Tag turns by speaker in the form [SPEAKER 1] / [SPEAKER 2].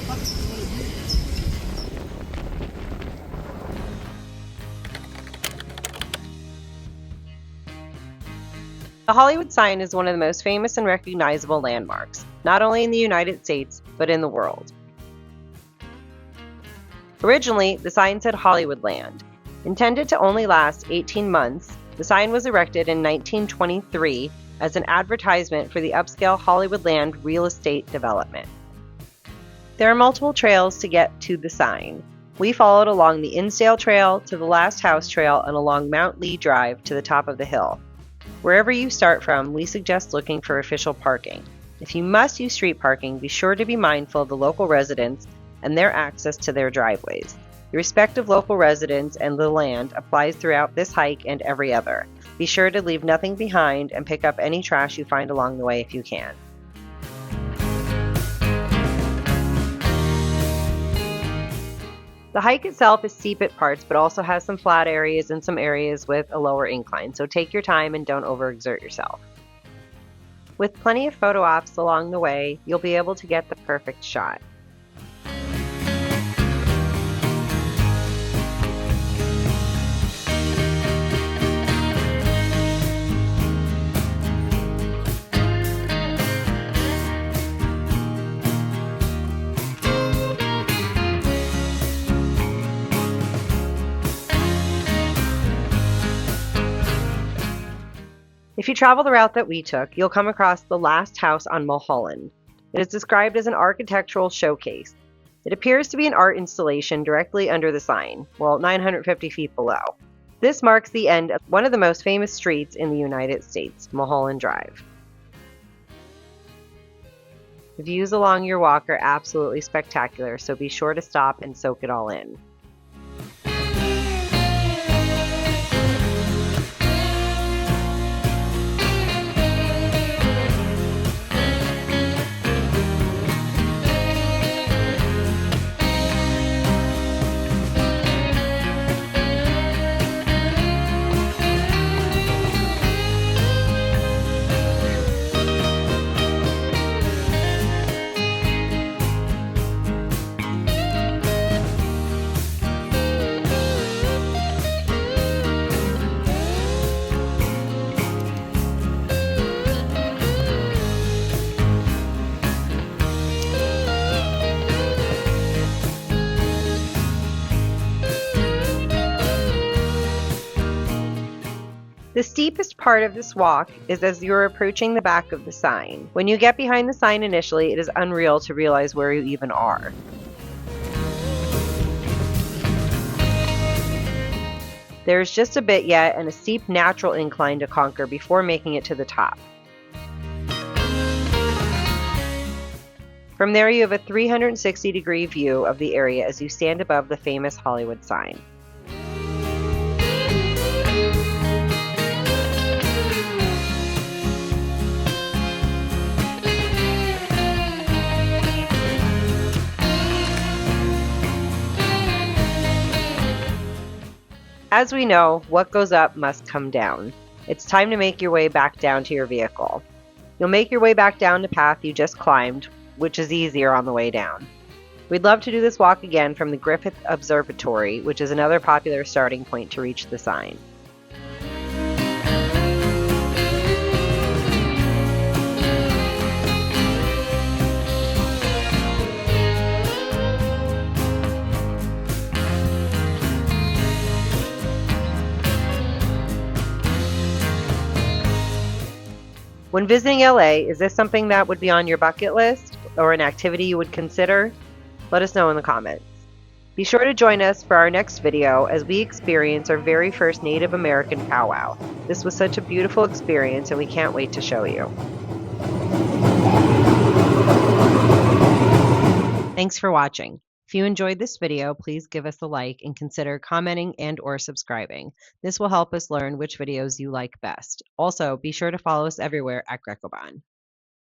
[SPEAKER 1] The Hollywood sign is one of the most famous and recognizable landmarks, not only in the United States, but in the world. Originally, the sign said Hollywoodland. Intended to only last 18 months, the sign was erected in 1923 as an advertisement for the upscale Hollywoodland real estate development. There are multiple trails to get to the sign. We followed along the Insdale Trail to the Last House Trail and along Mount Lee Drive to the top of the hill. Wherever you start from, we suggest looking for official parking. If you must use street parking, be sure to be mindful of the local residents and their access to their driveways. The respect of local residents and the land applies throughout this hike and every other. Be sure to leave nothing behind and pick up any trash you find along the way if you can. The hike itself is steep at parts, but also has some flat areas and some areas with a lower incline, so take your time and don't overexert yourself. With plenty of photo ops along the way, you'll be able to get the perfect shot. If you travel the route that we took, you'll come across the Last House on Mulholland. It is described as an architectural showcase. It appears to be an art installation directly under the sign, 950 feet below. This marks the end of one of the most famous streets in the United States, Mulholland Drive. The views along your walk are absolutely spectacular, so be sure to stop and soak it all in. The steepest part of this walk is as you're approaching the back of the sign. When you get behind the sign initially, it is unreal to realize where you even are. There's just a bit yet and a steep natural incline to conquer before making it to the top. From there you have a 360-degree view of the area as you stand above the famous Hollywood sign. As we know, what goes up must come down. It's time to make your way back down to your vehicle. You'll make your way back down the path you just climbed, which is easier on the way down. We'd love to do this walk again from the Griffith Observatory, which is another popular starting point to reach the sign. When visiting LA, is this something that would be on your bucket list or an activity you would consider? Let us know in the comments. Be sure to join us for our next video as we experience our very first Native American powwow. This was such a beautiful experience and we can't wait to show you. Thanks for watching. If you enjoyed this video, please give us a like and consider commenting and or subscribing. This will help us learn which videos you like best. Also, be sure to follow us everywhere at Grecoban.